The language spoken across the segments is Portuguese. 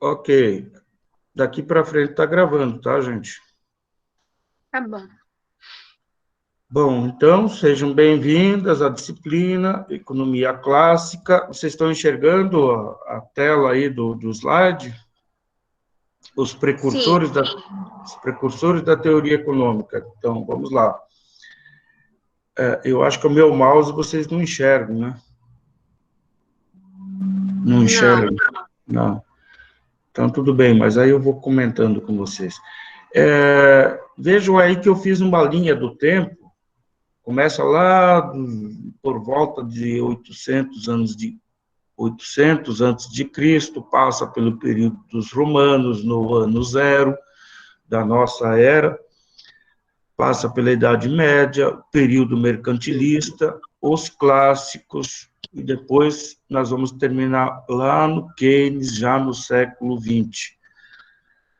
Ok. Daqui para frente está gravando, tá, gente? Tá bom. Bom, então, sejam bem-vindas à disciplina Economia Clássica. Vocês estão enxergando a tela aí do slide? Os precursores, Sim. os precursores da teoria econômica. Então, vamos lá. Eu acho que o meu mouse vocês não enxergam, né? Não enxergam? Não. Então, tudo bem, mas aí eu vou comentando com vocês. Vejam aí que eu fiz uma linha do tempo. Começa lá por volta de 800 antes de Cristo, passa pelo período dos romanos, no ano zero da nossa era, passa pela Idade Média, período mercantilista, os clássicos, e depois nós vamos terminar lá no Keynes, já no século XX.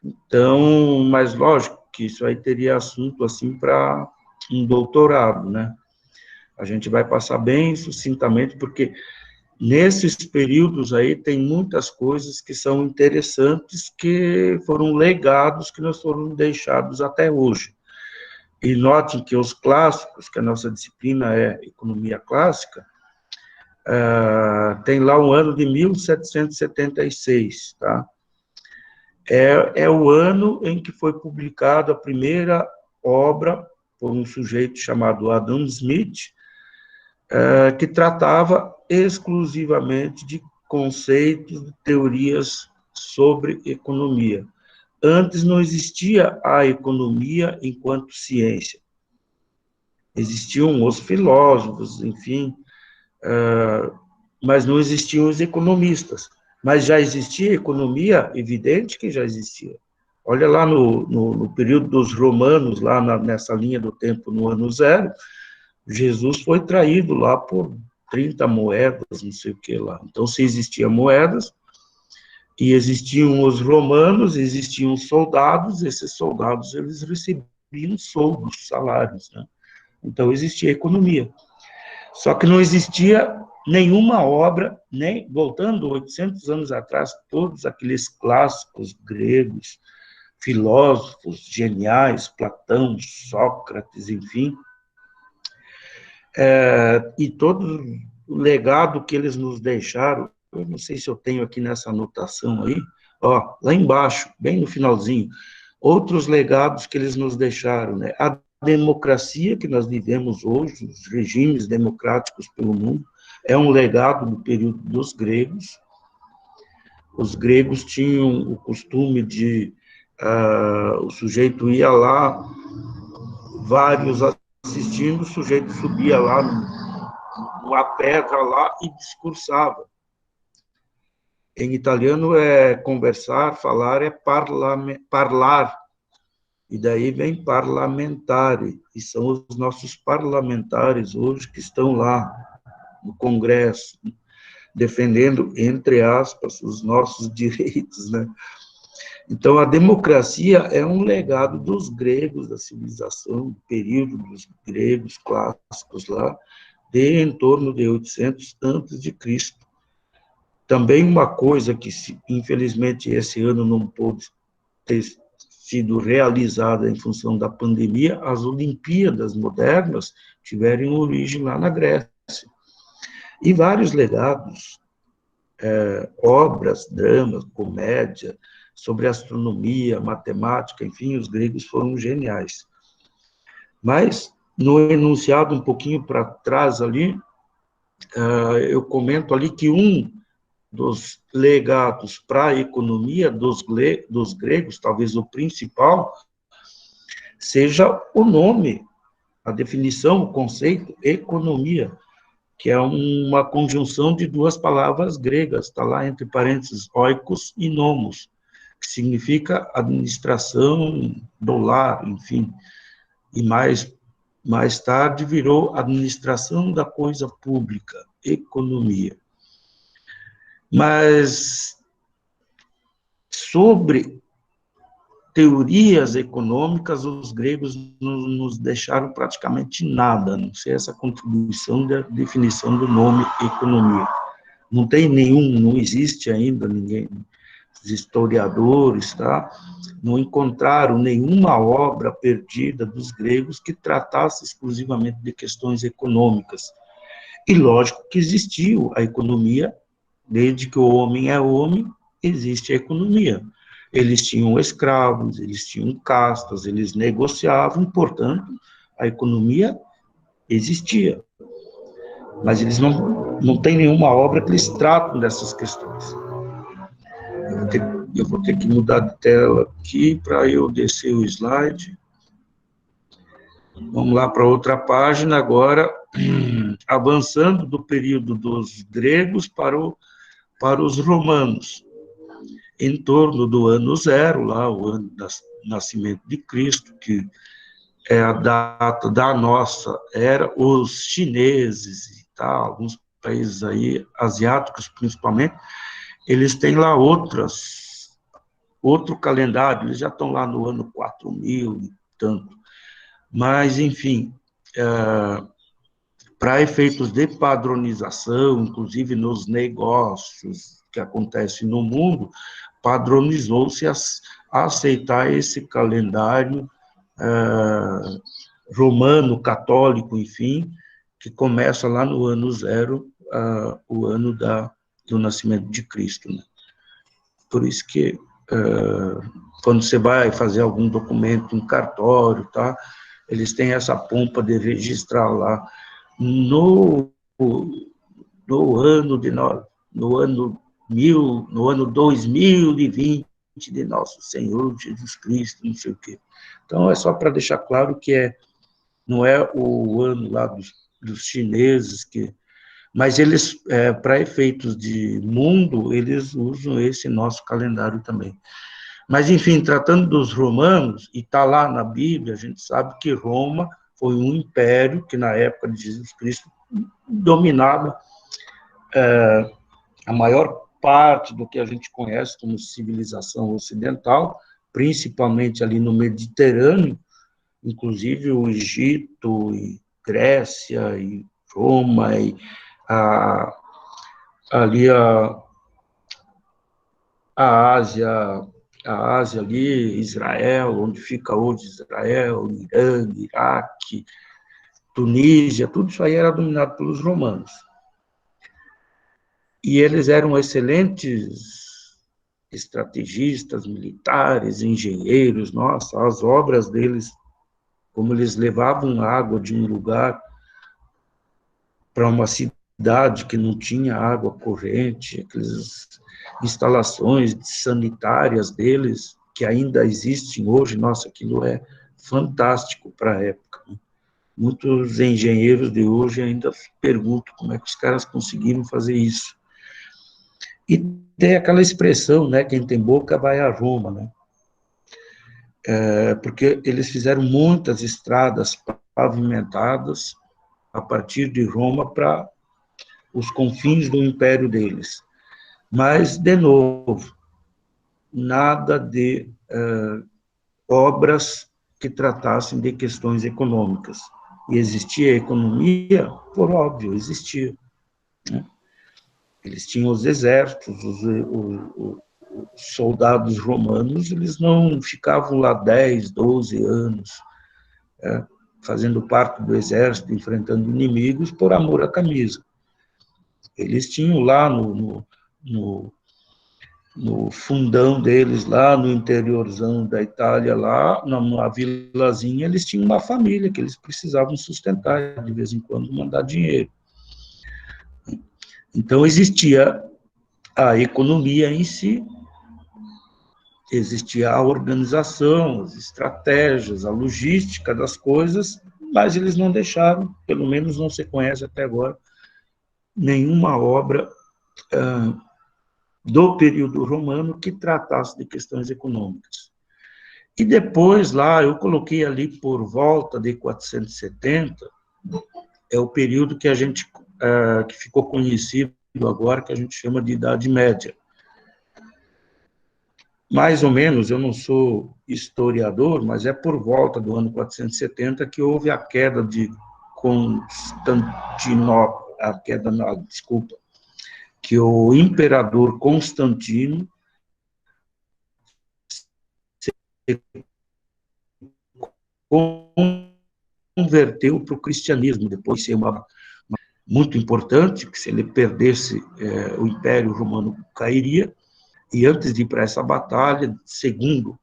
Então, mas lógico que isso aí teria assunto assim para um doutorado, né? A gente vai passar bem sucintamente, porque nesses períodos aí tem muitas coisas que são interessantes, que foram legados que nos foram deixados até hoje. E notem que os clássicos, que a nossa disciplina é economia clássica, tem lá o ano de 1776, tá? É o ano em que foi publicada a primeira obra por um sujeito chamado Adam Smith, que tratava exclusivamente de conceitos, de teorias sobre economia. Antes não existia a economia enquanto ciência. Existiam os filósofos, enfim, mas não existiam os economistas. Mas já existia economia, evidente que já existia. Olha lá no período dos romanos, lá nessa linha do tempo, no ano zero, Jesus foi traído lá por 30 moedas, não sei o que lá. Então, se existiam moedas, e existiam os romanos, existiam soldados, esses soldados, eles recebiam soldos, salários, né? Então, existia economia. Só que não existia nenhuma obra, nem voltando 800 anos atrás, todos aqueles clássicos gregos, filósofos geniais, Platão, Sócrates, enfim, e todo o legado que eles nos deixaram, eu não sei se eu tenho aqui nessa anotação aí, ó, lá embaixo, bem no finalzinho, outros legados que eles nos deixaram, né? A democracia que nós vivemos hoje, os regimes democráticos pelo mundo, é um legado do período dos gregos. Os gregos tinham o costume de, o sujeito ia lá, vários assistindo, o sujeito subia lá numa pedra lá e discursava. Em italiano é conversar, falar é parlar, e daí vem parlamentare, e são os nossos parlamentares hoje que estão lá no Congresso, defendendo, entre aspas, os nossos direitos, né? Então, a democracia é um legado dos gregos, da civilização, do período dos gregos clássicos lá, de em torno de 800 antes de Cristo. Também uma coisa que, infelizmente, esse ano não pôde ter sido realizada em função da pandemia, as Olimpíadas modernas tiveram origem lá na Grécia. E vários legados, obras, dramas, comédia, sobre astronomia, matemática, enfim, os gregos foram geniais. Mas, no enunciado um pouquinho para trás ali, eu comento ali que um dos legados para a economia dos gregos, talvez o principal, seja o nome, a definição, o conceito, economia, que é uma conjunção de duas palavras gregas, está lá entre parênteses, oikos e nomos, que significa administração do lar, enfim, e mais tarde virou administração da coisa pública, economia. Mas sobre teorias econômicas, os gregos não nos deixaram praticamente nada, a não ser essa contribuição da definição do nome economia. Não tem nenhum, não existe ainda ninguém, os historiadores, tá? Não encontraram nenhuma obra perdida dos gregos que tratasse exclusivamente de questões econômicas. E lógico que existiu a economia, desde que o homem é homem, existe a economia. Eles tinham escravos, eles tinham castas, eles negociavam, portanto, a economia existia. Mas eles não têm nenhuma obra que eles tratam dessas questões. Eu vou ter que mudar de tela aqui para eu descer o slide. Vamos lá para outra página agora, avançando do período dos gregos para os romanos. Em torno do ano zero, lá, o ano do nascimento de Cristo, que é a data da nossa era, os chineses e tal, alguns países aí, asiáticos principalmente, eles têm lá outro calendário, eles já estão lá no ano 4000 e tanto. Mas, enfim, para efeitos de padronização, inclusive nos negócios que acontecem no mundo, padronizou-se a aceitar esse calendário romano, católico, enfim, que começa lá no ano zero, o ano do nascimento de Cristo, né? Por isso que, quando você vai fazer algum documento em cartório, tá, eles têm essa pompa de registrar lá no ano no ano 2020 de nosso Senhor Jesus Cristo, não sei o quê. Então, é só para deixar claro que não é o ano lá dos chineses, mas eles, para efeitos de mundo, eles usam esse nosso calendário também. Mas, enfim, tratando dos romanos, e está lá na Bíblia, a gente sabe que Roma foi um império que, na época de Jesus Cristo, dominava a maior parte do que a gente conhece como civilização ocidental, principalmente ali no Mediterrâneo, inclusive o Egito, e Grécia, e Roma, e ali a Ásia ali, Israel, onde fica hoje Israel, Irã, Iraque, Tunísia, tudo isso aí era dominado pelos romanos. E eles eram excelentes estrategistas, militares, engenheiros, nossa, as obras deles, como eles levavam água de um lugar para uma cidade que não tinha água corrente, aquelas instalações sanitárias deles, que ainda existem hoje, nossa, aquilo é fantástico para a época. Muitos engenheiros de hoje ainda perguntam como é que os caras conseguiram fazer isso. E tem aquela expressão, né, quem tem boca vai a Roma, né? Porque eles fizeram muitas estradas pavimentadas a partir de Roma para os confins do império deles. Mas, de novo, nada de obras que tratassem de questões econômicas. E existia economia? Por óbvio, existia. Né? Eles tinham os exércitos, os soldados romanos, eles não ficavam lá 10, 12 anos, fazendo parte do exército, enfrentando inimigos por amor à camisa. Eles tinham lá no fundão deles, lá no interiorzão da Itália, lá numa vilazinha, eles tinham uma família que eles precisavam sustentar, de vez em quando mandar dinheiro. Então, existia a economia em si, existia a organização, as estratégias, a logística das coisas, mas eles não deixaram, pelo menos não se conhece até agora, nenhuma obra do período romano que tratasse de questões econômicas. E depois, lá, eu coloquei ali por volta de 470, é o período que que ficou conhecido agora, que a gente chama de Idade Média. Mais ou menos, eu não sou historiador, mas é por volta do ano 470 que houve a queda de Constantinopla, que o imperador Constantino converteu para o cristianismo, depois de ser muito importante, que se ele perdesse, o Império Romano cairia, e antes de ir para essa batalha, segundo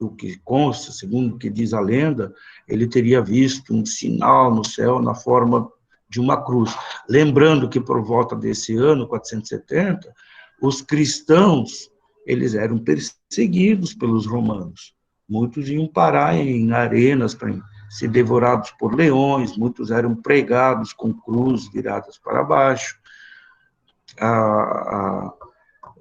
o que consta, segundo o que diz a lenda, ele teria visto um sinal no céu na forma de uma cruz. Lembrando que por volta desse ano, 470, os cristãos, eles eram perseguidos pelos romanos. Muitos iam parar em arenas para ser devorados por leões, muitos eram pregados com cruz viradas para baixo.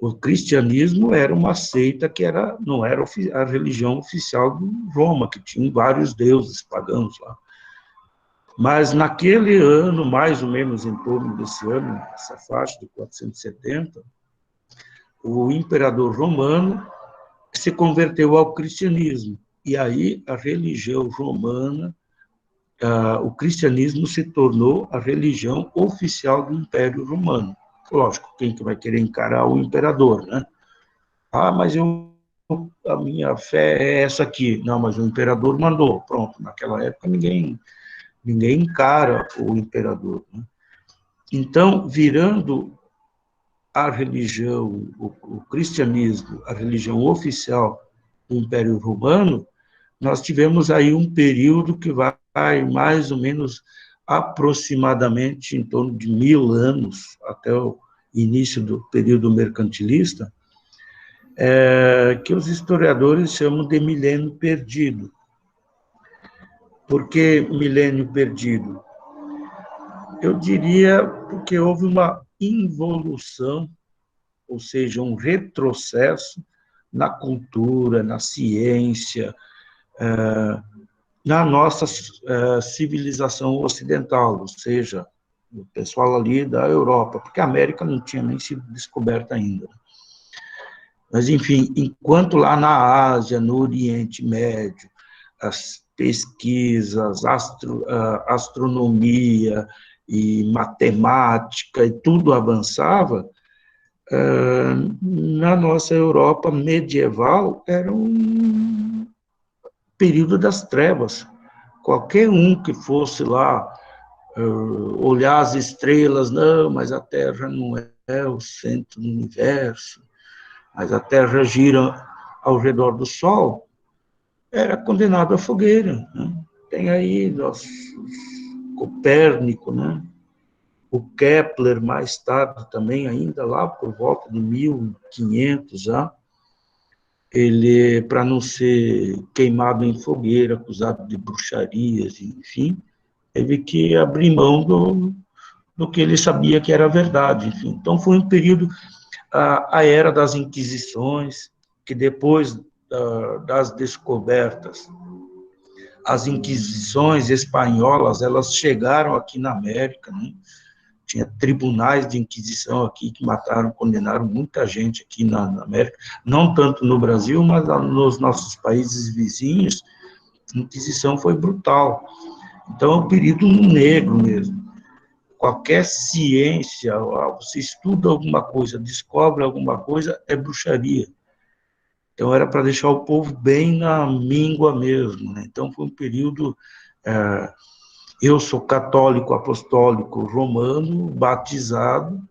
O cristianismo era uma seita que não era a religião oficial de Roma, que tinha vários deuses pagãos lá. Mas naquele ano, mais ou menos em torno desse ano, essa faixa de 470, o imperador romano se converteu ao cristianismo. E aí a religião romana, o cristianismo se tornou a religião oficial do Império Romano. Lógico, quem que vai querer encarar o imperador, né? Mas a minha fé é essa aqui. Não, mas o imperador mandou. Pronto, naquela época ninguém encara o imperador, né? Então, virando a religião, o cristianismo, a religião oficial do Império Romano, nós tivemos aí um período que vai mais ou menos aproximadamente em torno de 1000 anos, até o início do período mercantilista, que os historiadores chamam de milênio perdido. Por que milênio perdido? Eu diria porque houve uma involução, ou seja, um retrocesso na cultura, na ciência, na nossa civilização ocidental, ou seja, o pessoal ali da Europa, porque a América não tinha nem sido descoberta ainda. Mas, enfim, enquanto lá na Ásia, no Oriente Médio, as pesquisas, astronomia e matemática, e tudo avançava, na nossa Europa medieval era um período das trevas. Qualquer um que fosse lá olhar as estrelas, não, mas a Terra não é o centro do universo, mas a Terra gira ao redor do Sol, era condenado à fogueira, né? Tem aí nosso Copérnico, né? O Kepler, mais tarde também, ainda lá por volta de 1500 já, ele, para não ser queimado em fogueira, acusado de bruxarias, enfim, teve que abrir mão do que ele sabia que era verdade, enfim. Então, foi um período, a era das Inquisições, que depois das descobertas, as Inquisições espanholas, elas chegaram aqui na América, né? Tinha tribunais de Inquisição aqui que mataram, condenaram muita gente aqui na América, não tanto no Brasil, mas nos nossos países vizinhos, a Inquisição foi brutal. Então, é um período negro mesmo. Qualquer ciência, você estuda alguma coisa, descobre alguma coisa, é bruxaria. Então, era para deixar o povo bem na míngua mesmo, né? Então, foi um período... eu sou católico apostólico romano, batizado,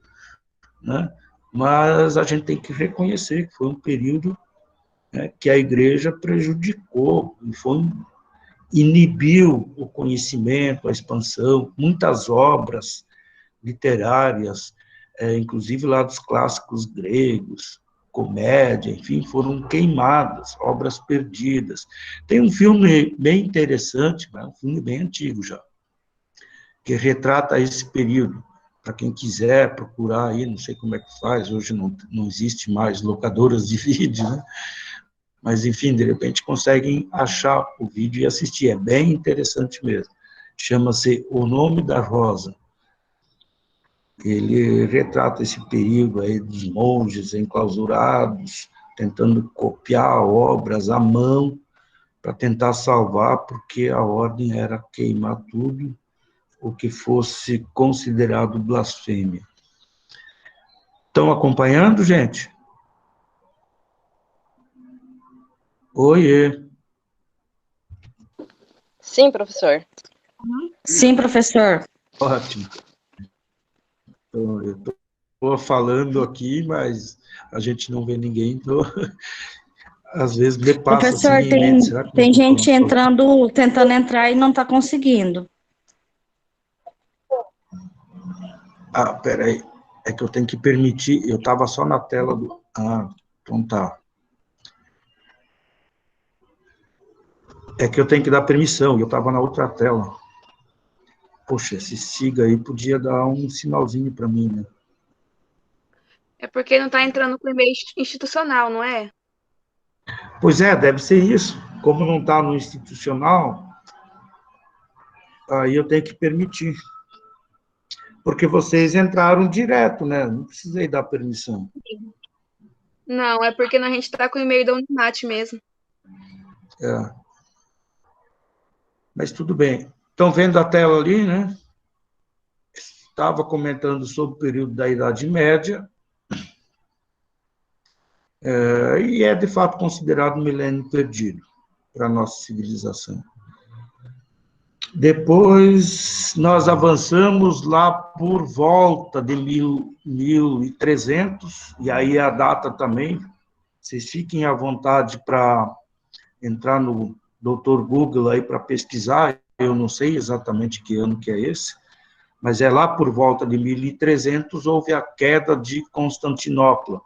né? Mas a gente tem que reconhecer que foi um período, né, que a igreja prejudicou, inibiu o conhecimento, a expansão, muitas obras literárias, inclusive lá dos clássicos gregos, comédia, enfim, foram queimadas, obras perdidas. Tem um filme bem interessante, mas é um filme bem antigo já, que retrata esse período. Para quem quiser procurar aí, não sei como é que faz, hoje não existe mais locadoras de vídeo, né? Mas, enfim, de repente conseguem achar o vídeo e assistir, é bem interessante mesmo. Chama-se O Nome da Rosa. Ele retrata esse período aí dos monges enclausurados, tentando copiar obras à mão para tentar salvar, porque a ordem era queimar tudo o que fosse considerado blasfêmia. Estão acompanhando, gente? Oiê. Sim, professor. Sim, professor. Ótimo. Então, eu estou falando aqui, mas a gente não vê ninguém, então, às vezes me passa assim Professor, em mente, será que não tem estou falando gente sozinho? entrando, tentando entrar e não está conseguindo. Ah, peraí, é que eu tenho que permitir, eu estava só na tela do... Ah, então tá. É que eu tenho que dar permissão, e eu estava na outra tela. Poxa, esse siga aí podia dar um sinalzinho para mim, né? É porque não tá entrando com e-mail institucional, não é? Pois é, deve ser isso. Como não está no institucional, aí eu tenho que permitir. Porque vocês entraram direto, né? Não precisei dar permissão. Não, é porque a gente tá com o e-mail da Unimat mesmo. É. Mas tudo bem. Estão vendo a tela ali, né? Estava comentando sobre o período da Idade Média, e é, de fato, considerado um milênio perdido para a nossa civilização. Depois, nós avançamos lá por volta de 1300, e aí a data também, vocês fiquem à vontade para entrar no Dr. Google aí para pesquisar, eu não sei exatamente que ano que é esse, mas é lá por volta de 1300 houve a queda de Constantinopla.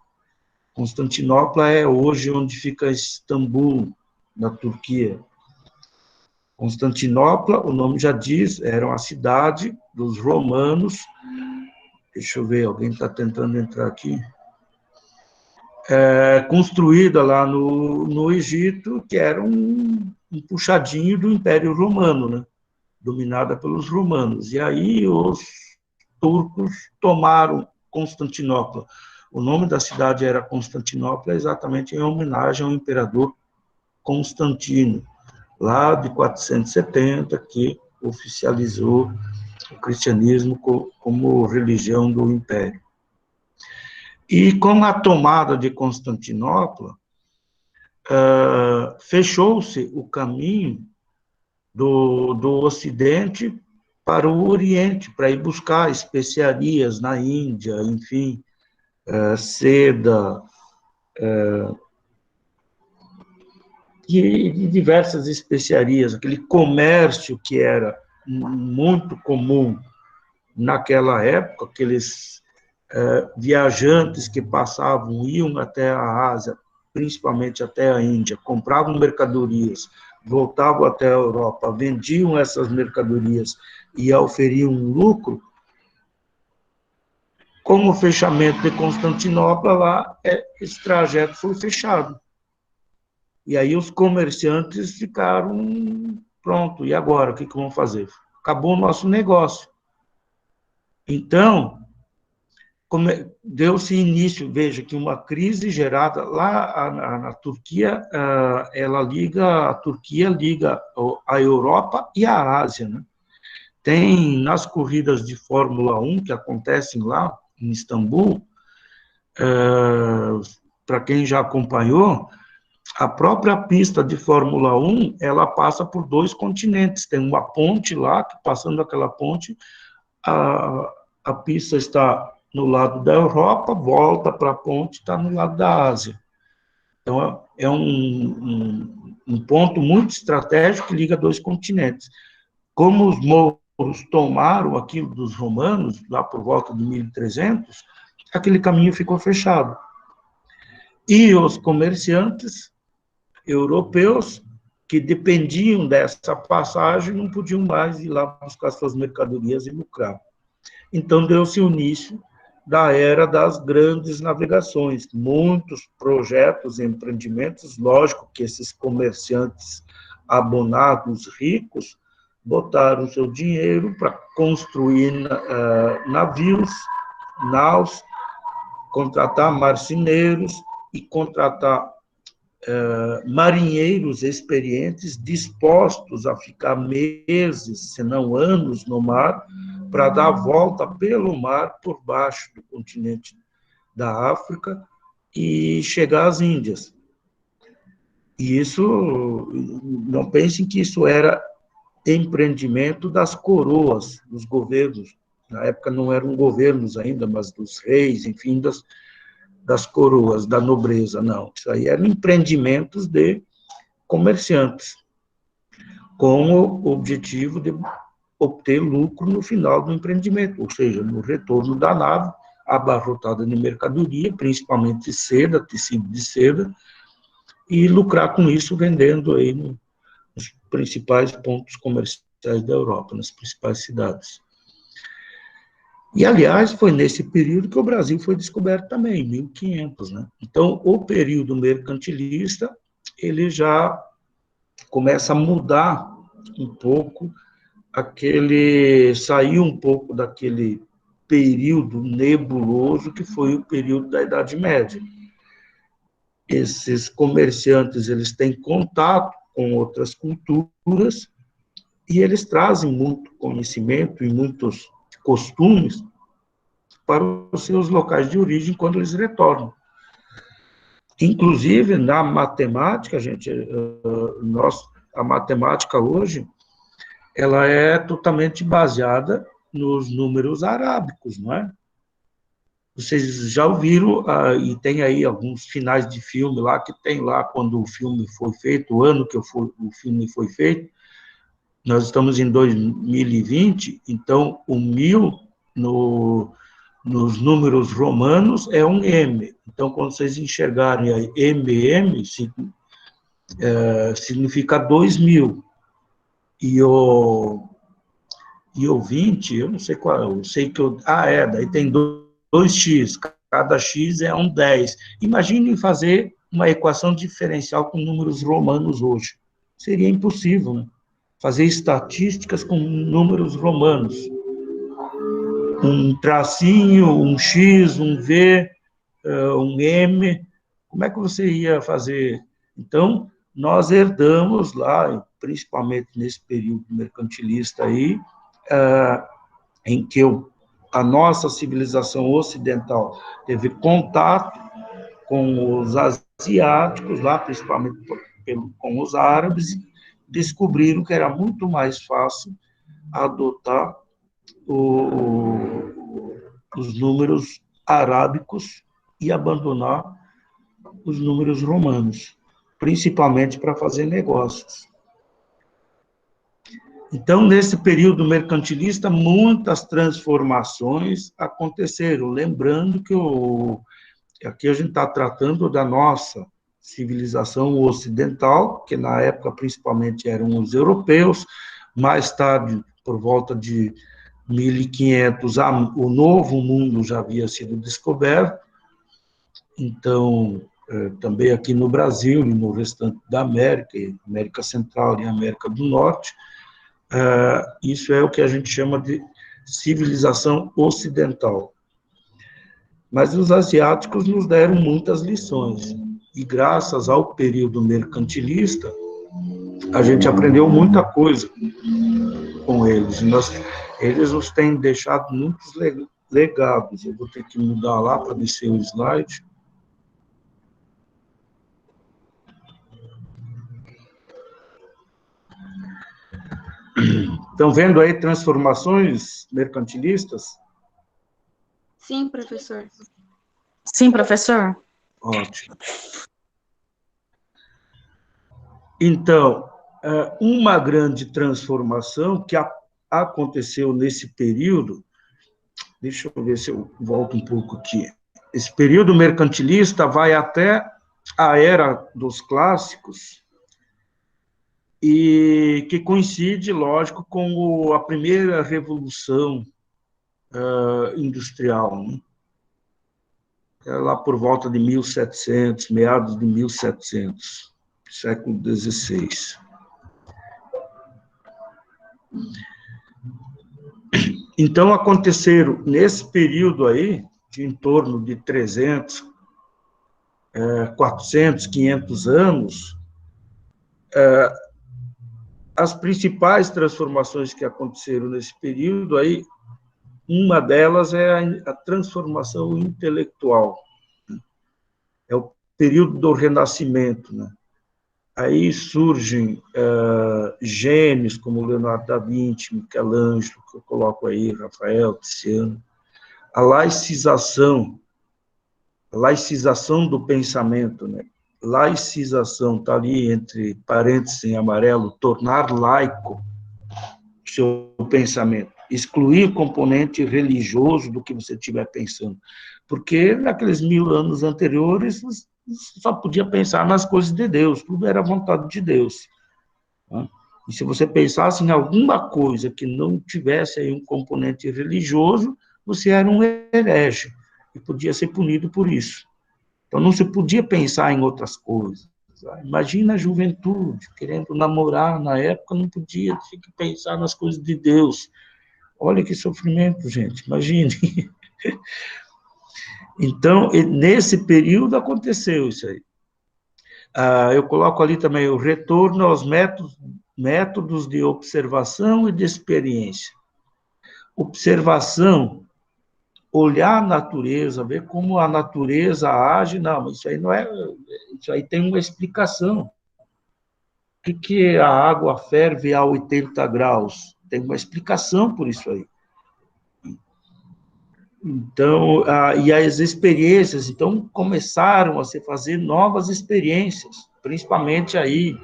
Constantinopla é hoje onde fica Istambul, na Turquia. Constantinopla, o nome já diz, era uma cidade dos romanos. Deixa eu ver, alguém está tentando entrar aqui. Construída lá no Egito, que era um puxadinho do Império Romano, né? Dominada pelos romanos. E aí os turcos tomaram Constantinopla. O nome da cidade era Constantinopla, exatamente em homenagem ao imperador Constantino, lá de 470, que oficializou o cristianismo como religião do império. E com a tomada de Constantinopla, fechou-se o caminho do Ocidente para o Oriente, para ir buscar especiarias na Índia, enfim, seda, e diversas especiarias, aquele comércio que era muito comum naquela época, aqueles viajantes que passavam, iam até a Ásia, principalmente até a Índia, compravam mercadorias, voltavam até a Europa, vendiam essas mercadorias e oferiam um lucro. Com o fechamento de Constantinopla lá, esse trajeto foi fechado. E aí os comerciantes ficaram, pronto, e agora? O que vão fazer? Acabou o nosso negócio. Então, deu-se início, veja, que uma crise gerada lá na Turquia, a Turquia liga a Europa e a Ásia, né? Tem, nas corridas de Fórmula 1, que acontecem lá em Istambul, para quem já acompanhou, a própria pista de Fórmula 1, ela passa por 2 continentes. Tem uma ponte lá, que passando aquela ponte, a pista está no lado da Europa, volta para a ponte, está no lado da Ásia. Então, é um ponto muito estratégico que liga 2 continentes. Como os mouros tomaram aquilo dos romanos, lá por volta de 1300, aquele caminho ficou fechado. E os comerciantes europeus que dependiam dessa passagem não podiam mais ir lá buscar suas mercadorias e lucrar. Então, deu-se o início da era das grandes navegações. Muitos projetos e empreendimentos, lógico que esses comerciantes abonados, ricos, botaram seu dinheiro para construir navios, naus, contratar marceneiros e contratar marinheiros experientes dispostos a ficar meses, se não anos, no mar, para dar a volta pelo mar por baixo do continente da África e chegar às Índias. E isso, não pensem que isso era empreendimento das coroas, dos governos. Na época não eram governos ainda, mas dos reis, enfim, das coroas, da nobreza, não. Isso aí eram empreendimentos de comerciantes, com o objetivo de obter lucro no final do empreendimento, ou seja, no retorno da nave, abarrotada de mercadoria, principalmente seda, tecido de seda, e lucrar com isso vendendo aí nos principais pontos comerciais da Europa, nas principais cidades. E, aliás, foi nesse período que o Brasil foi descoberto também, em 1500, né? Então, o período mercantilista, ele já começa a mudar um pouco saiu um pouco daquele período nebuloso que foi o período da Idade Média. Esses comerciantes, eles têm contato com outras culturas e eles trazem muito conhecimento e muitos costumes para os seus locais de origem quando eles retornam. Inclusive, na matemática, gente, a matemática hoje, ela é totalmente baseada nos números arábicos, não é? Vocês já ouviram, e tem aí alguns finais de filme lá, que tem lá quando o filme foi feito, o ano que o filme foi feito, nós estamos em 2020, então o 1000 nos números romanos é um M. Então, quando vocês enxergarem aí MM, significa 2000. E o 20, eu não sei qual, eu sei que daí tem 2x, cada x é um 10. Imaginem fazer uma equação diferencial com números romanos hoje. Seria impossível, né? Fazer estatísticas com números romanos. Um tracinho, um x, um v, um m, como é que você ia fazer? Então, nós herdamos lá, principalmente nesse período mercantilista aí, em que a nossa civilização ocidental teve contato com os asiáticos, lá principalmente com os árabes, descobriram que era muito mais fácil adotar os números arábicos e abandonar os números romanos, principalmente para fazer negócios. Então, nesse período mercantilista, muitas transformações aconteceram, lembrando que aqui a gente está tratando da nossa civilização ocidental, que na época principalmente eram os europeus, mais tarde, por volta de 1500, o novo mundo já havia sido descoberto, então, também aqui no Brasil e no restante da América Central e América do Norte, isso é o que a gente chama de civilização ocidental. Mas os asiáticos nos deram muitas lições, e graças ao período mercantilista, a gente aprendeu muita coisa com eles. Eles nos têm deixado muitos legados. Eu vou ter que mudar lá para descer o slide. Estão vendo aí transformações mercantilistas? Sim, professor. Sim, professor. Ótimo. Então, uma grande transformação que aconteceu nesse período, deixa eu ver se eu volto um pouco aqui. Esse período mercantilista vai até a Era dos Clássicos, e que coincide, lógico, com a primeira revolução industrial, né? Lá por volta de 1700, meados de 1700, século XVI. Então, aconteceram, nesse período aí, de em torno de 300, 400, 500 anos, as principais transformações que aconteceram nesse período aí, uma delas é a transformação intelectual. É o período do Renascimento, né? Aí surgem gênios como Leonardo da Vinci, Michelangelo, que eu coloco aí, Rafael, Tiziano. A laicização do pensamento, né? Laicização está ali entre parênteses em amarelo, tornar laico o seu pensamento, excluir componente religioso do que você estiver pensando, porque naqueles 1000 anos anteriores você só podia pensar nas coisas de Deus, tudo era vontade de Deus, né? E se você pensasse em alguma coisa que não tivesse aí um componente religioso, você era um herege e podia ser punido por isso. Então, não se podia pensar em outras coisas. Imagina a juventude querendo namorar na época, não podia, tinha que pensar nas coisas de Deus. Olha que sofrimento, gente, imagine. Então, nesse período aconteceu isso aí. Eu coloco ali também o retorno aos métodos de observação e de experiência. Observação, olhar a natureza, ver como a natureza age, não, mas isso aí não é, isso aí tem uma explicação. Por que a água ferve a 80 graus? Tem uma explicação por isso aí. Então, e as experiências, então, começaram a se fazer novas experiências, principalmente aí,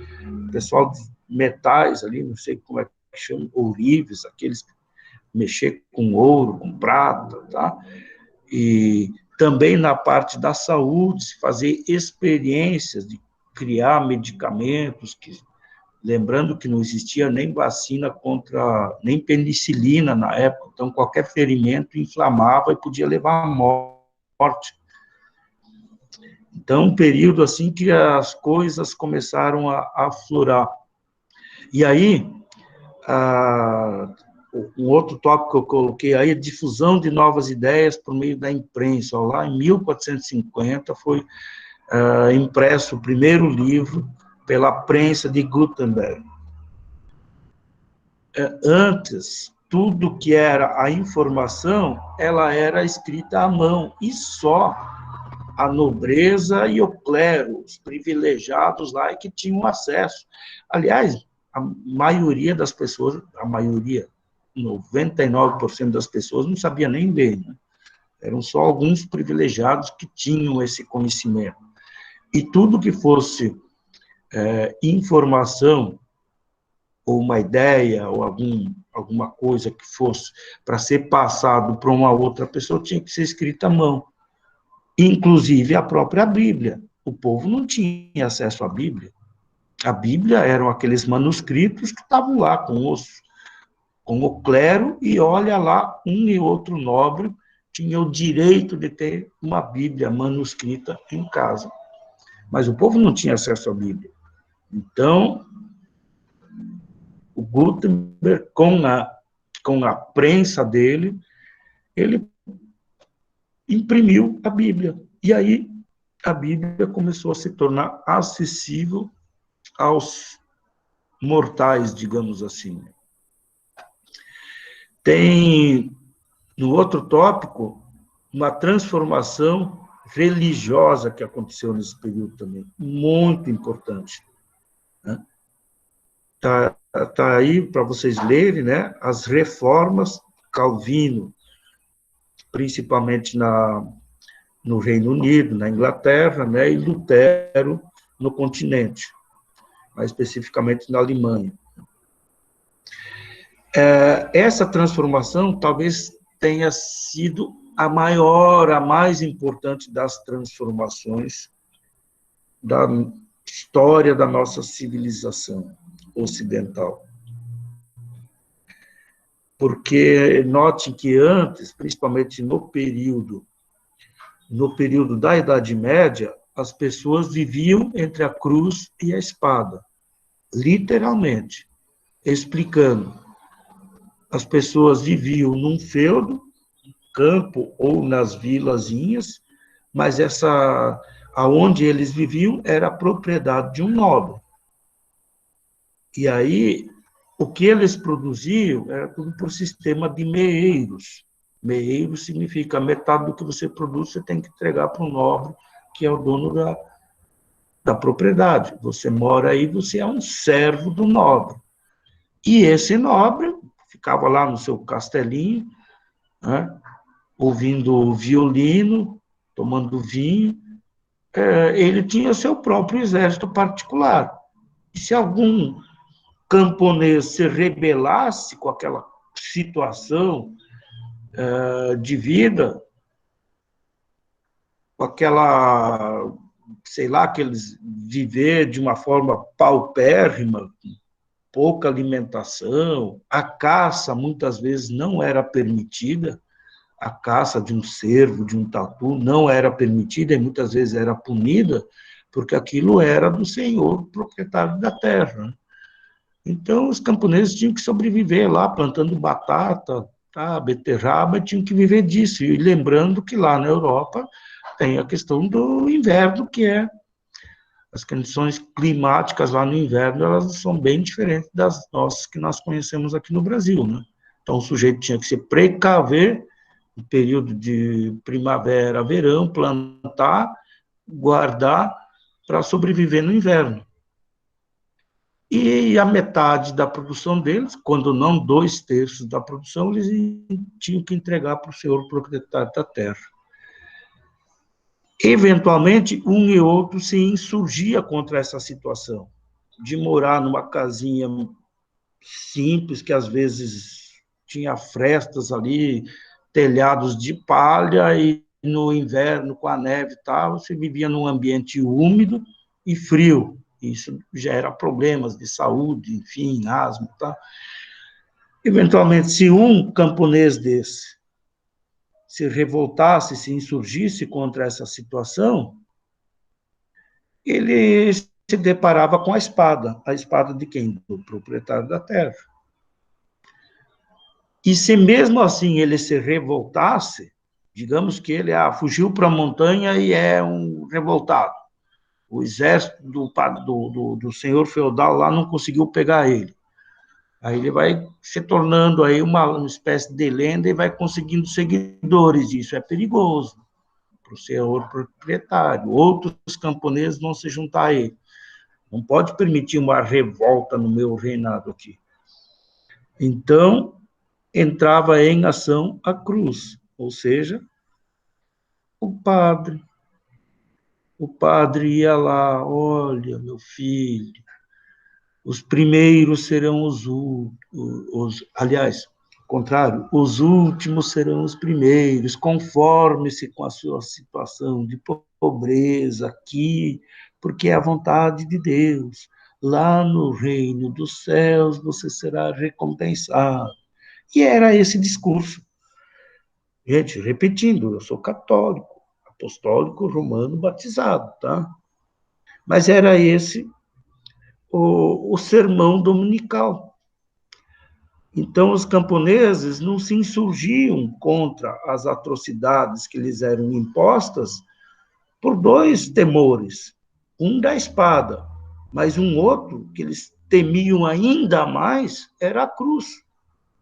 o pessoal de metais ali, não sei como é que chama, ourives, aqueles que mexer com ouro, com prata, tá? E também na parte da saúde, se fazer experiências de criar medicamentos, lembrando que não existia nem vacina contra, nem penicilina na época, então qualquer ferimento inflamava e podia levar à morte. Então, um período assim que as coisas começaram a aflorar. E aí, um outro tópico que eu coloquei aí é difusão de novas ideias por meio da imprensa. Lá em 1450 foi impresso o primeiro livro pela prensa de Gutenberg. Antes, tudo que era a informação, ela era escrita à mão, e só a nobreza e o clero, os privilegiados lá, que tinham acesso. Aliás, a maioria das pessoas, 99% das pessoas não sabia nem ler, né? Eram só alguns privilegiados que tinham esse conhecimento. E tudo que fosse informação, ou uma ideia, ou alguma coisa que fosse para ser passado para uma outra pessoa, tinha que ser escrita à mão. Inclusive a própria Bíblia. O povo não tinha acesso à Bíblia. A Bíblia eram aqueles manuscritos que estavam lá com o clero, e olha lá, um e outro nobre tinha o direito de ter uma Bíblia manuscrita em casa. Mas o povo não tinha acesso à Bíblia. Então, o Gutenberg, com a prensa dele, ele imprimiu a Bíblia. E aí, a Bíblia começou a se tornar acessível aos mortais, digamos assim. Tem, no outro tópico, uma transformação religiosa que aconteceu nesse período também, muito importante. Tá aí para vocês lerem, né? As reformas Calvino, principalmente no Reino Unido, na Inglaterra, né? E Lutero no continente, mais especificamente na Alemanha. Essa transformação talvez tenha sido a maior, a mais importante das transformações da história da nossa civilização ocidental. Porque note que antes, principalmente no período da Idade Média, as pessoas viviam entre a cruz e a espada, literalmente, explicando. As pessoas viviam num feudo, campo ou nas vilazinhas, mas aonde eles viviam era a propriedade de um nobre. E aí, o que eles produziam era tudo por sistema de meeiros. Meeiro significa metade do que você produz, você tem que entregar para o nobre, que é o dono da propriedade. Você mora aí, você é um servo do nobre. E esse nobre ficava lá no seu castelinho, né, ouvindo violino, tomando vinho. Ele tinha seu próprio exército particular. E se algum camponês se rebelasse com aquela situação de vida, com aquela, sei lá, aqueles viver de uma forma paupérrima, pouca alimentação, a caça muitas vezes não era permitida, a caça de um cervo, de um tatu, não era permitida e muitas vezes era punida, porque aquilo era do senhor proprietário da terra, né? Então, os camponeses tinham que sobreviver lá, plantando batata, tá, beterraba, tinham que viver disso. E lembrando que lá na Europa tem a questão do inverno, que é as condições climáticas lá no inverno, elas são bem diferentes das nossas que nós conhecemos aqui no Brasil, né? Então, o sujeito tinha que se precaver no período de primavera, verão, plantar, guardar para sobreviver no inverno. E a metade da produção deles, quando não 2/3 da produção, eles tinham que entregar para o senhor proprietário da terra. Eventualmente, um e outro se insurgia contra essa situação, de morar numa casinha simples, que às vezes tinha frestas ali, telhados de palha, e no inverno, com a neve e tal, você vivia num ambiente úmido e frio. Isso gera problemas de saúde, enfim, asma, tá? Eventualmente, se um camponês desse se revoltasse, se insurgisse contra essa situação, ele se deparava com a espada de quem? Do proprietário da terra. E se mesmo assim ele se revoltasse, digamos que ele fugiu para a montanha e é um revoltado, o exército do senhor feudal lá não conseguiu pegar ele. Aí ele vai se tornando aí uma espécie de lenda e vai conseguindo seguidores. Isso é perigoso para o senhor proprietário. Outros camponeses vão se juntar a ele. Não pode permitir uma revolta no meu reinado aqui. Então, entrava em ação a cruz, ou seja, o padre. O padre ia lá, olha, meu filho, os primeiros serão aliás, ao contrário, os últimos serão os primeiros, conforme-se com a sua situação de pobreza aqui, porque é a vontade de Deus. Lá no reino dos céus você será recompensado. E era esse discurso. Gente, repetindo, eu sou católico, apostólico romano batizado, tá? Mas era esse o sermão dominical. Então, os camponeses não se insurgiam contra as atrocidades que lhes eram impostas por dois temores. Um da espada, mas um outro que eles temiam ainda mais era a cruz.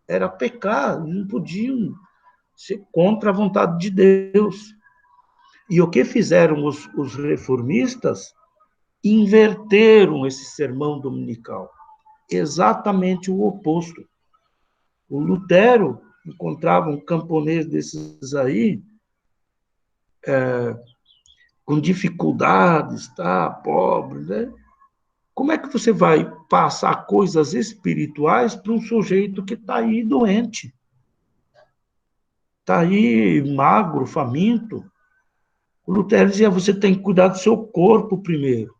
Era pecar, não podiam ser contra a vontade de Deus. E o que fizeram os reformistas? Inverteram esse sermão dominical. Exatamente o oposto. O Lutero encontrava um camponês desses aí, com dificuldades, tá, pobre, né? Como é que você vai passar coisas espirituais para um sujeito que está aí doente? Está aí magro, faminto? O Lutero dizia, você tem que cuidar do seu corpo primeiro.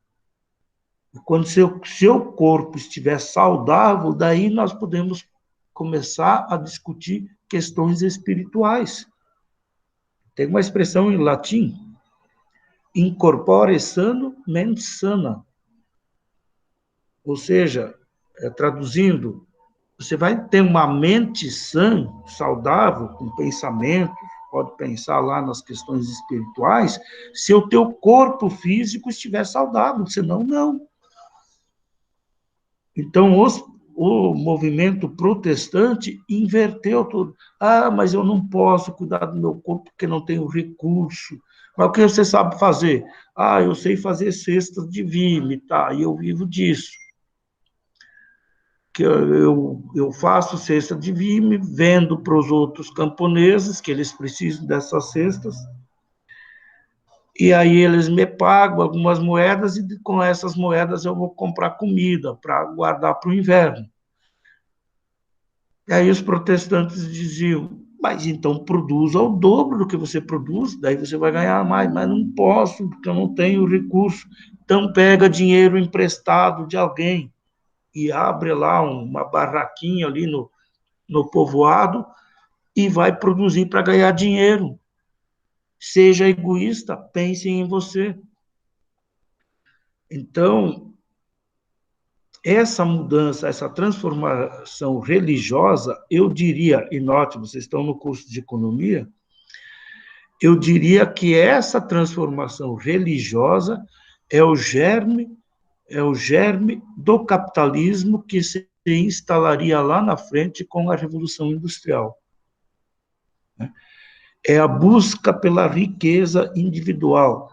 E quando seu corpo estiver saudável, daí nós podemos começar a discutir questões espirituais. Tem uma expressão em latim, in corpore sano, mens sana. Ou seja, traduzindo, você vai ter uma mente sã, saudável, com pensamentos, pode pensar lá nas questões espirituais, se o teu corpo físico estiver saudável, senão não. Então, o movimento protestante inverteu tudo. Ah, mas eu não posso cuidar do meu corpo porque não tenho recurso. Mas o que você sabe fazer? Ah, eu sei fazer cestas de vime, tá, e eu vivo disso. Que eu faço cesta de vime, vendo para os outros camponeses, que eles precisam dessas cestas, e aí eles me pagam algumas moedas, e com essas moedas eu vou comprar comida para guardar para o inverno. E aí os protestantes diziam, mas então produza o dobro do que você produz, daí você vai ganhar mais, mas não posso, porque eu não tenho recurso. Então pega dinheiro emprestado de alguém e abre lá uma barraquinha ali no povoado e vai produzir para ganhar dinheiro. Seja egoísta, pense em você. Então, essa mudança, essa transformação religiosa, eu diria, e note, vocês estão no curso de economia, eu diria que essa transformação religiosa é o germe do capitalismo que se instalaria lá na frente com a Revolução Industrial. É a busca pela riqueza individual.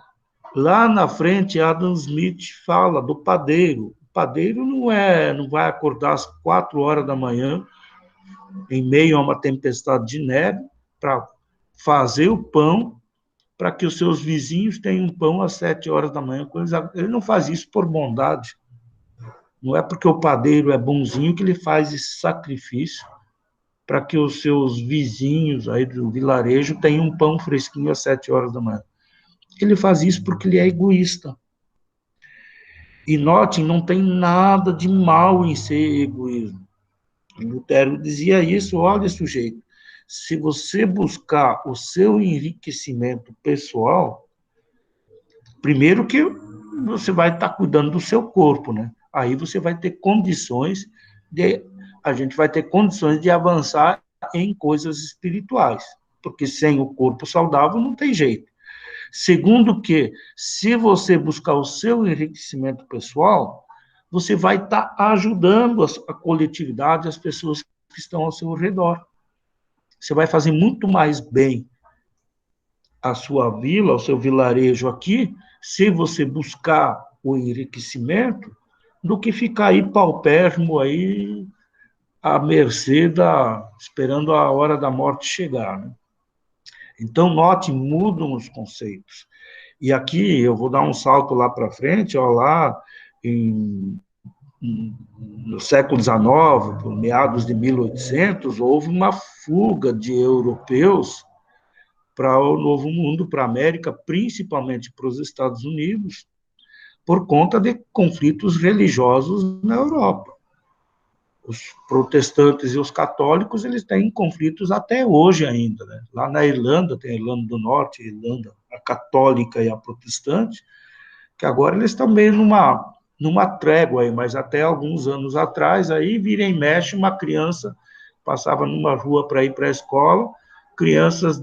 Lá na frente, Adam Smith fala do padeiro. O padeiro não vai acordar às 4 horas da manhã, em meio a uma tempestade de neve, para fazer o pão, para que os seus vizinhos tenham pão às 7 horas da manhã. Ele não faz isso por bondade. Não é porque o padeiro é bonzinho que ele faz esse sacrifício para que os seus vizinhos aí do vilarejo tenham um pão fresquinho às 7 horas da manhã. Ele faz isso porque ele é egoísta. E notem, não tem nada de mal em ser egoísmo. Lutero dizia isso, olha, sujeito, se você buscar o seu enriquecimento pessoal, primeiro que você vai estar cuidando do seu corpo, né? Aí você vai ter condições a gente vai ter condições de avançar em coisas espirituais, porque sem o corpo saudável não tem jeito. Segundo que, se você buscar o seu enriquecimento pessoal, você vai estar ajudando a coletividade, as pessoas que estão ao seu redor. Você vai fazer muito mais bem à sua vila, ao seu vilarejo aqui, se você buscar o enriquecimento, do que ficar aí paupérrimo aí à mercê esperando a hora da morte chegar, né? Então, note, mudam os conceitos. E aqui eu vou dar um salto lá para frente, ó, lá no século XIX, por meados de 1800, houve uma fuga de europeus para o Novo Mundo, para a América, principalmente para os Estados Unidos, por conta de conflitos religiosos na Europa. Os protestantes e os católicos, eles têm conflitos até hoje ainda, né? Lá na Irlanda, tem a Irlanda do Norte, a Irlanda a católica e a protestante, que agora eles estão meio numa trégua aí, mas até alguns anos atrás, aí vira e mexe, uma criança passava numa rua para ir para a escola, crianças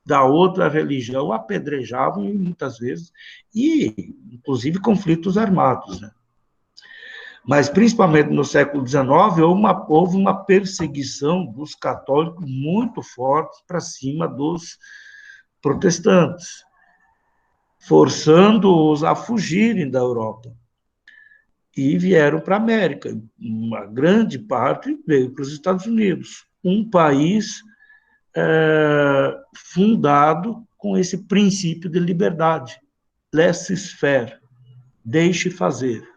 da outra religião apedrejavam muitas vezes, e inclusive conflitos armados, né? Mas, principalmente no século XIX, houve uma perseguição dos católicos muito forte para cima dos protestantes, forçando-os a fugirem da Europa. E vieram para a América. Uma grande parte veio para os Estados Unidos, um país fundado com esse princípio de liberdade, laissez-faire, deixe fazer.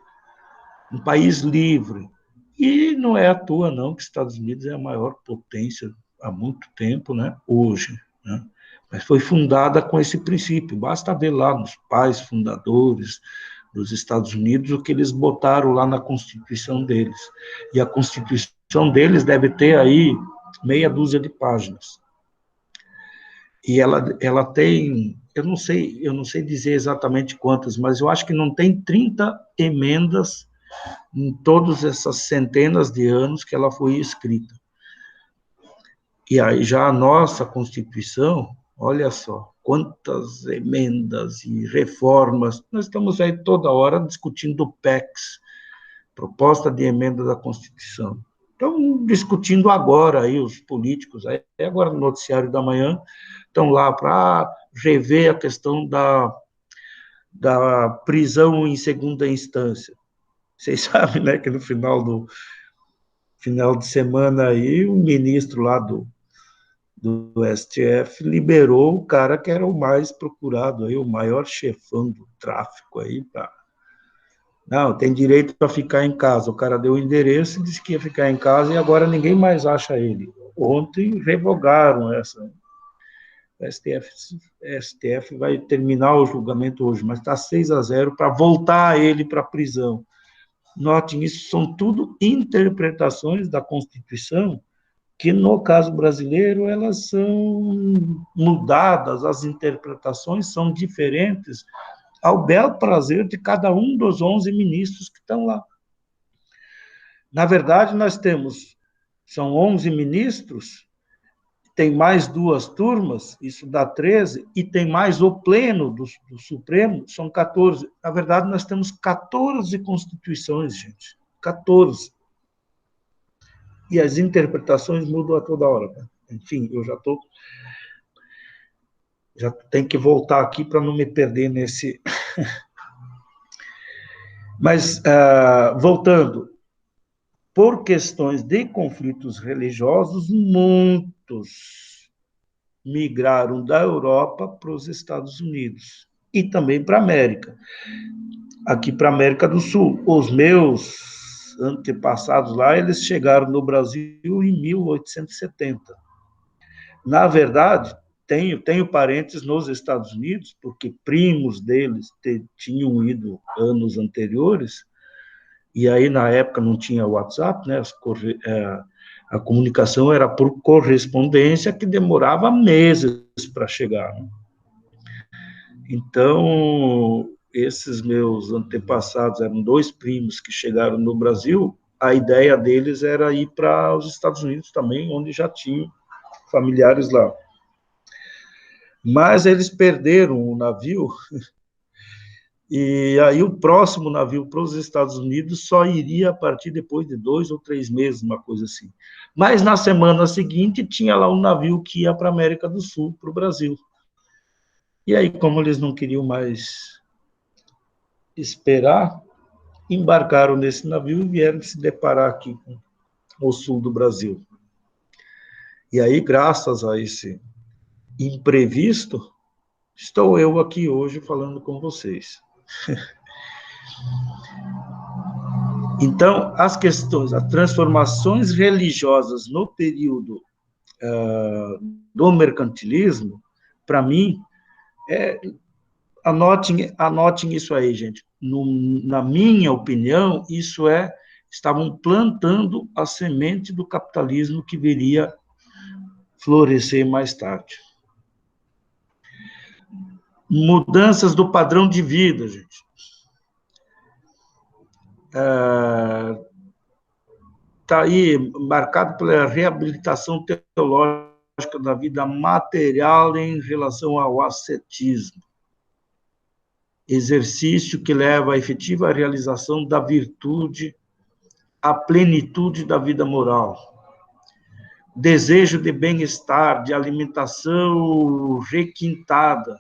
Um país livre. E não é à toa, não, que os Estados Unidos é a maior potência há muito tempo, né? Hoje. Né? Mas foi fundada com esse princípio. Basta ver lá nos pais fundadores dos Estados Unidos o que eles botaram lá na Constituição deles. E a Constituição deles deve ter aí meia dúzia de páginas. E ela tem, eu não sei dizer exatamente quantas, mas eu acho que não tem 30 emendas em todas essas centenas de anos que ela foi escrita. E aí já a nossa Constituição, olha só, quantas emendas e reformas, nós estamos aí toda hora discutindo o PECs, proposta de emenda da Constituição. Estão discutindo agora aí os políticos, aí agora no noticiário da manhã, estão lá para rever a questão da prisão em segunda instância. Vocês sabem, né, que no final de semana aí, o ministro lá do STF liberou o cara que era o mais procurado, aí, o maior chefão do tráfico aí, não, tem direito para ficar em casa. O cara deu o endereço e disse que ia ficar em casa e agora ninguém mais acha ele. Ontem revogaram essa. O STF vai terminar o julgamento hoje, mas está 6-0 para voltar ele para a prisão. Notem, isso são tudo interpretações da Constituição que, no caso brasileiro, elas são mudadas, as interpretações são diferentes, ao belo prazer de cada um dos 11 ministros que estão lá. Na verdade, são 11 ministros, tem mais 2 turmas, isso dá 13, e tem mais o pleno do Supremo, são 14. Na verdade, nós temos 14 constituições, gente, 14. E as interpretações mudam a toda hora. Enfim, eu já tenho que voltar aqui para não me perder nesse... Mas, voltando, por questões de conflitos religiosos, muitos migraram da Europa para os Estados Unidos e também para a América. Aqui para a América do Sul. Os meus antepassados lá, eles chegaram no Brasil em 1870. Na verdade, tenho parentes nos Estados Unidos, porque primos deles tinham ido anos anteriores, e aí na época não tinha WhatsApp, né? A comunicação era por correspondência, que demorava meses para chegar. Né? Então, esses meus antepassados, eram 2 primos que chegaram no Brasil, a ideia deles era ir para os Estados Unidos também, onde já tinham familiares lá. Mas eles perderam o navio, e aí o próximo navio para os Estados Unidos só iria a partir depois de 2 ou 3 meses, uma coisa assim. Mas na semana seguinte tinha lá um navio que ia para a América do Sul, para o Brasil. E aí, como eles não queriam mais esperar, embarcaram nesse navio e vieram se deparar aqui com o sul do Brasil. E aí, graças a esse imprevisto, estou eu aqui hoje falando com vocês. Então, as transformações religiosas no período do mercantilismo, para mim, anotem isso aí, gente. Na minha opinião, estavam plantando a semente do capitalismo que viria florescer mais tarde. Mudanças do padrão de vida, gente. Está aí marcado pela reabilitação teológica da vida material em relação ao ascetismo. Exercício que leva à efetiva realização da virtude, à plenitude da vida moral. Desejo de bem-estar, de alimentação requintada.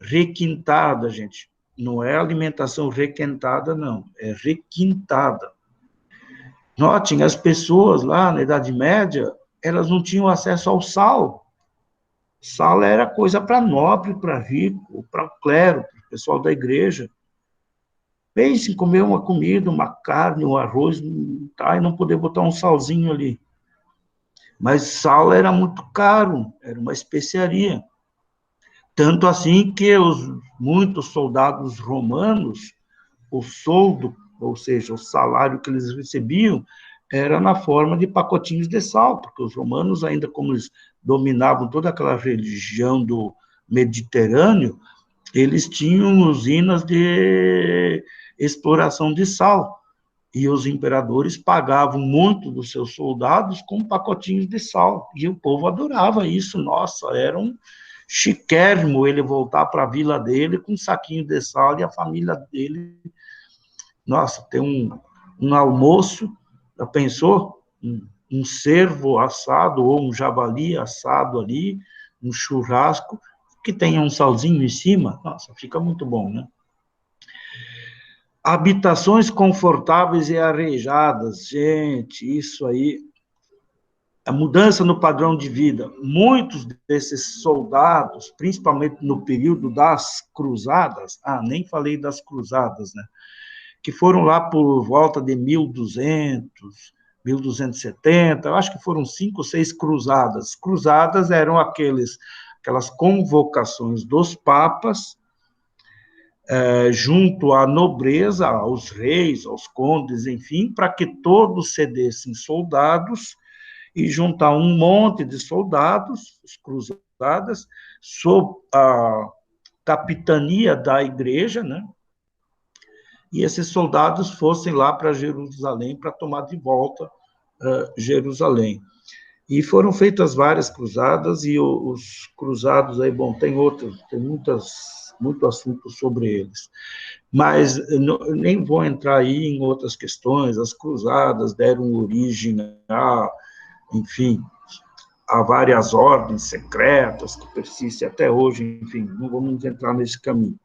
Requintada, gente. Não é alimentação requentada, não. É requintada. Notem, as pessoas lá na Idade Média, elas não tinham acesso ao sal. Sal era coisa para nobre, para rico, para o clero, para o pessoal da igreja. Pense em comer uma comida, uma carne, um arroz, tá, e não poder botar um salzinho ali. Mas sal era muito caro, era uma especiaria. Tanto assim que muitos soldados romanos, o soldo, ou seja, o salário que eles recebiam, era na forma de pacotinhos de sal, porque os romanos, ainda como eles dominavam toda aquela região do Mediterrâneo, eles tinham usinas de exploração de sal, e os imperadores pagavam muito dos seus soldados com pacotinhos de sal, e o povo adorava isso. Nossa, era um chiquérrimo ele voltar para a vila dele com um saquinho de sal, e a família dele, nossa, ter um almoço, já pensou? Um cervo assado, ou um javali assado ali, um churrasco, que tenha um salzinho em cima, nossa, fica muito bom, né? Habitações confortáveis e arejadas, gente, isso aí, a mudança no padrão de vida. Muitos desses soldados, principalmente no período das cruzadas, nem falei das cruzadas, né? Que foram lá por volta de 1200, 1270, eu acho que foram 5 ou 6 cruzadas. Cruzadas eram aquelas convocações dos papas, junto à nobreza, aos reis, aos condes, enfim, para que todos cedessem soldados e juntar um monte de soldados, os cruzadas, sob a capitania da igreja, né? E esses soldados fossem lá para Jerusalém para tomar de volta Jerusalém. E foram feitas várias cruzadas, e os cruzados aí, bom, tem muito assunto sobre eles. Mas eu nem vou entrar aí em outras questões. As cruzadas deram origem enfim, há várias ordens secretas que persistem até hoje, enfim, não vamos entrar nesse caminho.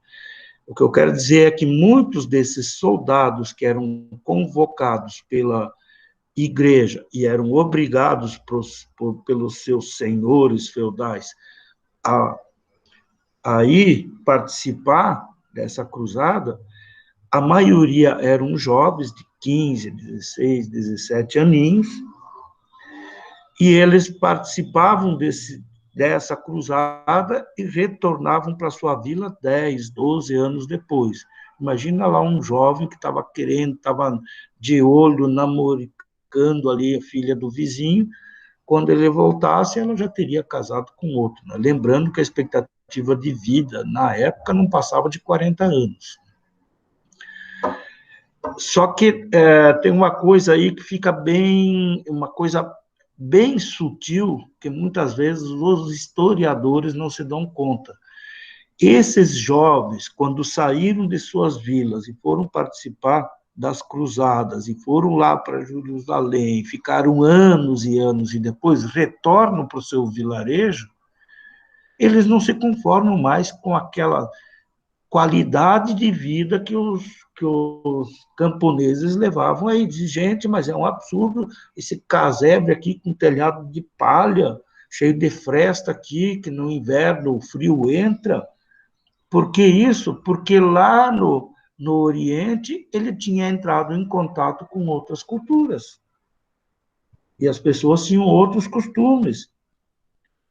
O que eu quero dizer é que muitos desses soldados que eram convocados pela igreja e eram obrigados pelos seus senhores feudais a ir participar dessa cruzada, a maioria eram jovens de 15, 16, 17 aninhos, e eles participavam dessa cruzada e retornavam para sua vila 10, 12 anos depois. Imagina lá um jovem que estava de olho, namoricando ali a filha do vizinho, quando ele voltasse, ela já teria casado com outro, né? Lembrando que a expectativa de vida, na época, não passava de 40 anos. Só que tem uma coisa aí que fica uma coisa bem sutil, que muitas vezes os historiadores não se dão conta. Esses jovens, quando saíram de suas vilas e foram participar das cruzadas, e foram lá para Jerusalém, ficaram anos e anos, e depois retornam para o seu vilarejo, eles não se conformam mais com aquela qualidade de vida que os camponeses levavam aí. Diz, gente, mas é um absurdo esse casebre aqui com telhado de palha, cheio de fresta aqui, que no inverno o frio entra. Por que isso? Porque lá no Oriente ele tinha entrado em contato com outras culturas. E as pessoas tinham outros costumes,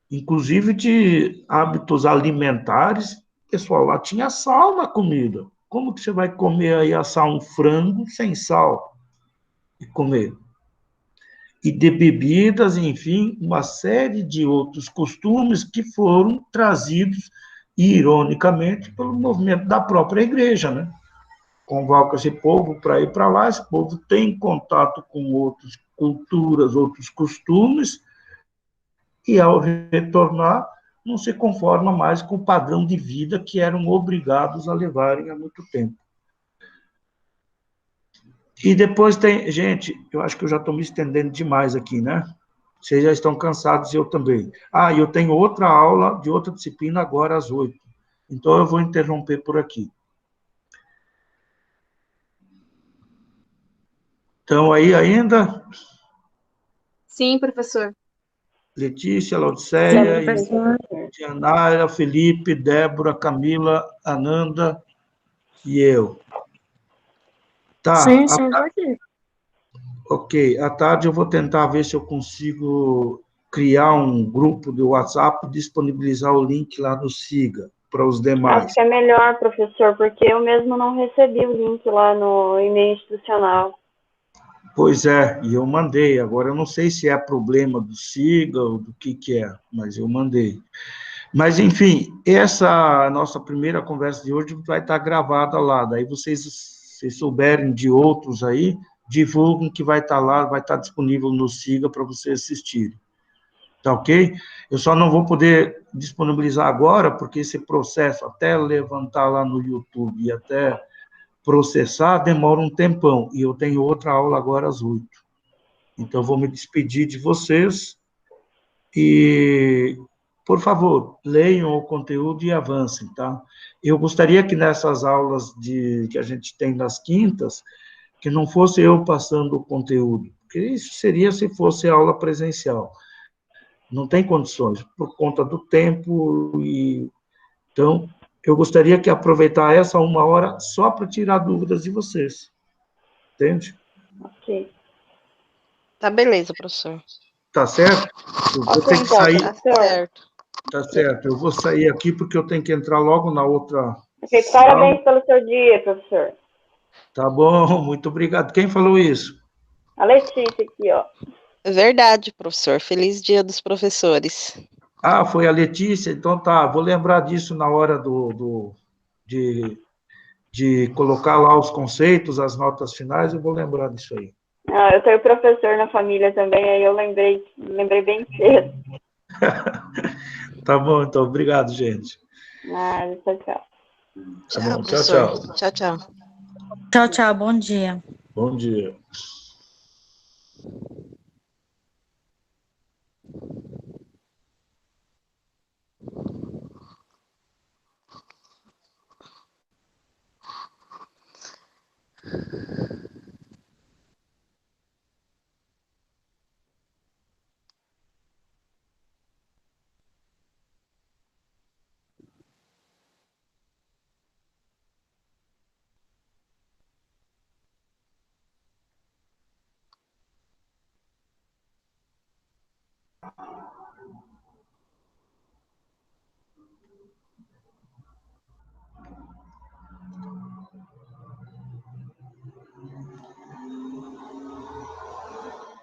inclusive de hábitos alimentares. O pessoal lá tinha sal na comida. Como que você vai comer aí, assar um frango sem sal e comer? E de bebidas, enfim, uma série de outros costumes que foram trazidos, ironicamente, pelo movimento da própria igreja, né? Convoca esse povo para ir para lá, esse povo tem contato com outras culturas, outros costumes, e ao retornar, não se conforma mais com o padrão de vida que eram obrigados a levarem há muito tempo. E depois tem... Gente, eu acho que eu já estou me estendendo demais aqui, né? Vocês já estão cansados, e eu também. E eu tenho outra aula de outra disciplina agora às 8. Então, eu vou interromper por aqui. Estão aí ainda? Sim, professor. Letícia, Laudiceia, professor. Dianara, Felipe, Débora, Camila, Ananda e eu. Tá. Sim, aqui. Ok. À tarde eu vou tentar ver se eu consigo criar um grupo de WhatsApp e disponibilizar o link lá no Siga para os demais. Acho que é melhor, professor, porque eu mesmo não recebi o link lá no e-mail institucional. Pois é, e eu mandei. Agora, eu não sei se é problema do Siga ou do que é, mas eu mandei. Mas, enfim, essa nossa primeira conversa de hoje vai estar gravada lá. Daí, se souberem de outros aí, divulguem que vai estar lá, vai estar disponível no Siga para vocês assistirem. Tá ok? Eu só não vou poder disponibilizar agora, porque esse processo, até levantar lá no YouTube e até processar, demora um tempão, e eu tenho outra aula agora às 8. Então, eu vou me despedir de vocês, e por favor, leiam o conteúdo e avancem, tá? Eu gostaria que nessas aulas que a gente tem nas quintas, que não fosse eu passando o conteúdo, porque isso seria se fosse aula presencial. Não tem condições, por conta do tempo, então, eu gostaria que aproveitar essa 1 hora só para tirar dúvidas de vocês, entende? Ok. Tá, beleza, professor. Tá certo? Eu vou Ok, ter que então, sair, Tá professor. certo. tá certo, eu vou sair aqui porque eu tenho que entrar logo na outra Ok, sala. parabéns pelo seu dia, professor. Tá bom, muito obrigado. Quem falou isso? A Letícia aqui, ó. É verdade, professor. Feliz Dia dos Professores. Ah, foi a Letícia, então tá, vou lembrar disso na hora de, de colocar lá os conceitos, as notas finais, eu vou lembrar disso aí. Ah, eu tenho professor na família também, aí eu lembrei bem cedo. Tá bom, então, obrigado, gente. Ah, tchau, tchau. Tá Tchau, bom, tchau, professor. tchau. Tchau, tchau. Tchau, tchau, bom dia. Bom dia.